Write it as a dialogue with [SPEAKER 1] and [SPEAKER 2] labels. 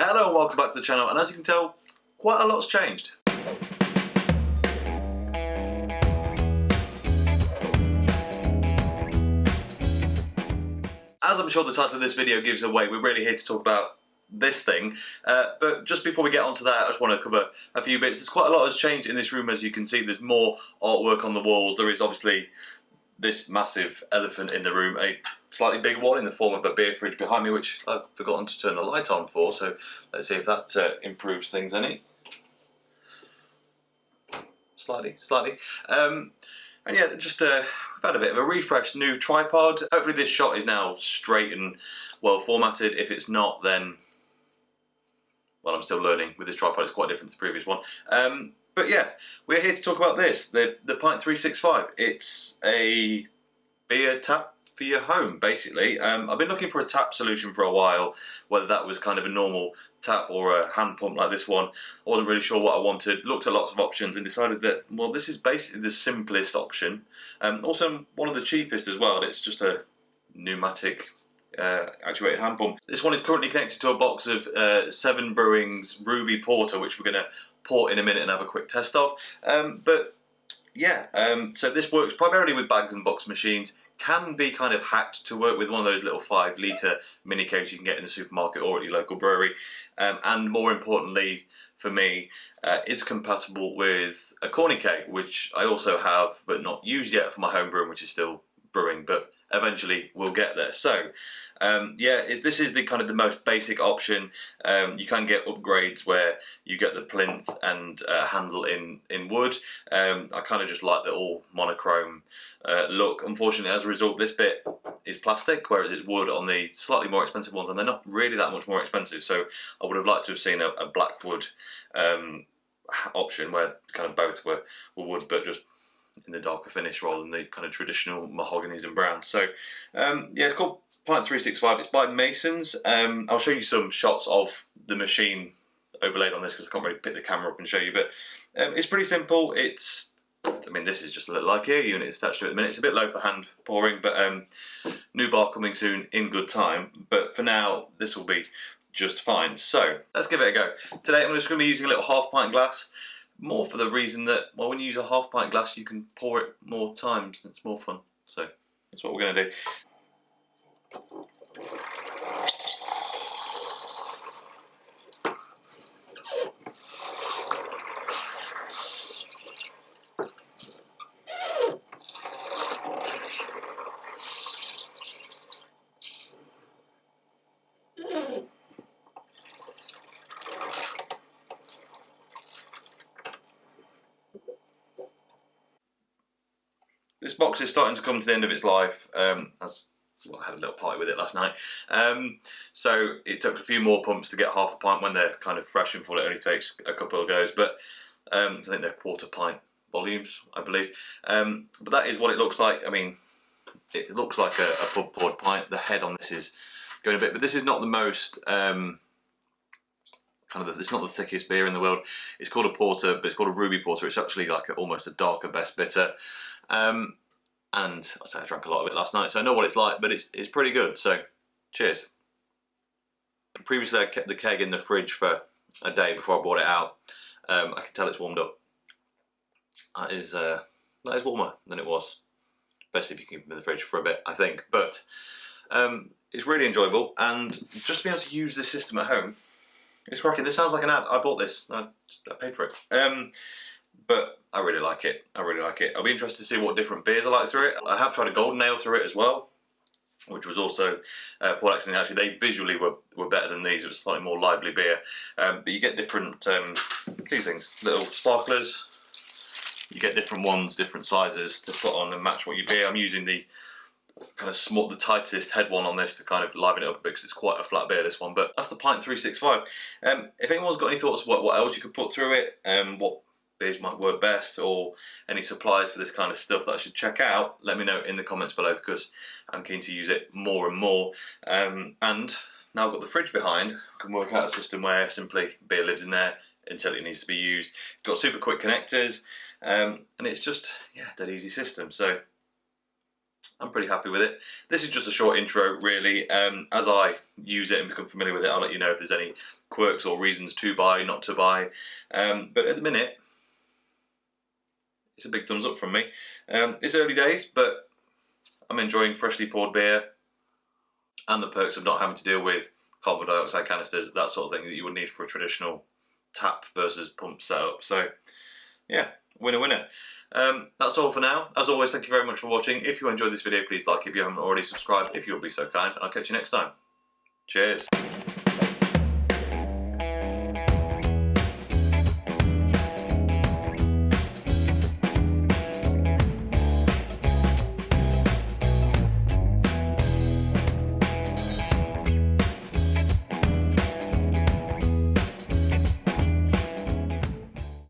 [SPEAKER 1] Hello and welcome back to the channel, and as you can tell, quite a lot's changed. As I'm sure the title of this video gives away, we're really here to talk about this thing, but just before we get onto that, I just want to cover a few bits. There's quite a lot has changed in this room. As you can see, there's more artwork on the walls. There is obviously this massive elephant in the room, a slightly bigger one in the form of a beer fridge behind me, which I've forgotten to turn the light on for, so let's see if that improves things any. Slightly. And yeah, just we've had a bit of a refresh, new tripod. Hopefully this shot is now straight and well formatted. If it's not, then, well, I'm still learning with this tripod. It's quite different to the previous one. But yeah, we're here to talk about this, the Pint365. It's a beer tap for your home, basically. I've been looking for a tap solution for a while, whether that was kind of a normal tap or a hand pump like this one. I wasn't really sure what I wanted, looked at lots of options and decided that, well, this is basically the simplest option. Also one of the cheapest as well. It's just a pneumatic actuated hand pump. This one is currently connected to a box of 7 Brewing's Ruby Porter, which we're going to port in a minute and have a quick test of. But yeah, so this works primarily with bags and box machines. Can be kind of hacked to work with one of those little 5-litre mini kegs you can get in the supermarket or at your local brewery. And more importantly for me, it's compatible with a corny keg, which I also have but not used yet for my home brewing, which is still brewing, but eventually we'll get there. So yeah, this is the kind of the most basic option. You can get upgrades where you get the plinth and handle in wood. I kind of just like the all monochrome look. Unfortunately, as a result, this bit is plastic, whereas it's wood on the slightly more expensive ones, and they're not really that much more expensive. So I would have liked to have seen a black wood option where kind of both were wood, but just in the darker finish rather than the kind of traditional mahoganies and browns. So yeah, it's called Pint365. It's by Masons. I'll show you some shots of the machine overlaid on this because I can't really pick the camera up and show you, but it's pretty simple. I mean, this is just a little IKEA unit attached to it at the minute. It's a bit low for hand pouring, but new bar coming soon in good time. But for now, this will be just fine. So let's give it a go. Today I'm just going to be using a little half-pint glass. More for the reason that, well, when you use a half-pint glass, you can pour it more times and it's more fun. So that's what we're going to do. This box is starting to come to the end of its life, as well, I had a little party with it last night. So it took a few more pumps to get half a pint. When they're kind of fresh and full, it only takes a couple of goes, but I think they're quarter pint volumes, I believe. But that is what it looks like. I mean, it looks like a pub poured pint. The head on this is going a bit, but this is not the most it's not the thickest beer in the world. It's called a porter, but it's called a Ruby Porter. It's actually like almost a darker best bitter. And I say I drank a lot of it last night, so I know what it's like, but it's pretty good, so cheers. Previously I kept the keg in the fridge for a day before I brought it out. I can tell it's warmed up. That is warmer than it was, especially if you keep it in the fridge for a bit, I think. But it's really enjoyable, and just to be able to use this system at home, it's cracking. This sounds like an ad. I bought this, I paid for it. But I really like it. I really like it. I'll be interested to see what different beers I like through it. I have tried a golden ale through it as well, which was also poured accidentally. Actually, they visually were better than these. It was a slightly more lively beer. But you get different these things, little sparklers. You get different ones, different sizes to put on and match what you beer. I'm using the kind of the tightest head one on this to kind of liven it up a bit because it's quite a flat beer, this one. But that's the Pint365. If anyone's got any thoughts what else you could put through it, what beers might work best, or any supplies for this kind of stuff that I should check out, let me know in the comments below, because I'm keen to use it more and more. And now I've got the fridge behind, I can work out a system where simply beer lives in there until it needs to be used. It's got super quick connectors, and it's just, yeah, dead easy system. So I'm pretty happy with it. This is just a short intro, really. As I use it and become familiar with it, I'll let you know if there's any quirks or reasons to buy, not to buy. But at the minute, it's a big thumbs up from me. It's early days, but I'm enjoying freshly poured beer and the perks of not having to deal with carbon dioxide canisters, that sort of thing that you would need for a traditional tap versus pump setup. So, yeah, winner, winner. That's all for now. As always, thank you very much for watching. If you enjoyed this video, please like if you haven't already subscribed, if you'll be so kind. I'll catch you next time. Cheers.